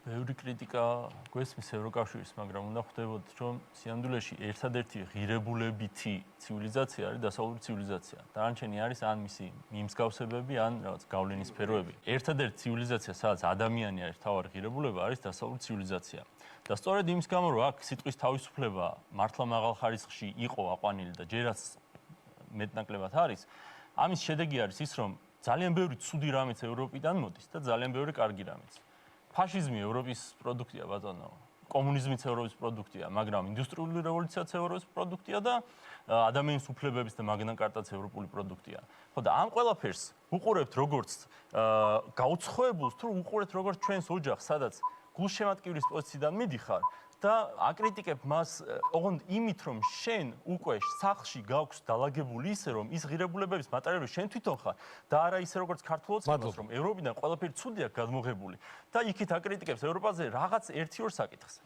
ბევრი კრიტიკა გვესმის ევროკავშირის, მაგრამ უნდა ხვდებოდეთ, რომ სინამდვილეში ერთადერთი ღირებულებითი ცივილიზაცია არის დასავლური ცივილიზაცია. დანარჩენი არის ან მისი მიმსგავსებები, ან რაღაც გავლენის სფეროები. ერთადერთი ცივილიზაცია, სადაც ადამიანი არის მთავარი ღირებულება, არის დასავლური ცივილიზაცია. და სწორედ იმის გამო, რომ აქ სიტყვის თავისუფლება მართლა მაღალ ხარისხში იყო აყვანილი და ჯერაც მეტნაკლებად არის, ამის შედეგი არის ის, რომ ძალიან ბევრი ცუდი რამეც ევროპიდან მოდის და ძალიან ბევრი კარგი რამეც. ფაშიზმი ევროპის პროდუქტია, ბატონო. კომუნიზმიც ევროპის პროდუქტია, მაგრამ ინდუსტრიული რევოლუციაც ევროპის პროდუქტია და ადამიანის უფლებების და მაგნა კარტაც ევროპული პროდუქტია. ხო და ამ ყველაფერს უყურებთ როგორც გაუცხოებულს, თუ უყურებთ როგორც ჩვენს ოჯახს, სადაც გულშემატკივრის პოზიციიდან მიდიხარ და აკრიტიკებ მას ოღონდ იმით, რომ შენ უკვე სახლში გაქვს დალაგებული ისე, რომ ის ღირებულებების მატარებელი შენ თვითონ ხარ და არა ისე როგორც ქართულ ოცნებას, რომ ევროპიდან ყველაფერი ცუდი აქვს გადმოღებული და იქით აკრიტიკებს ევროპაზე რაღაც 1-2 საკითხს.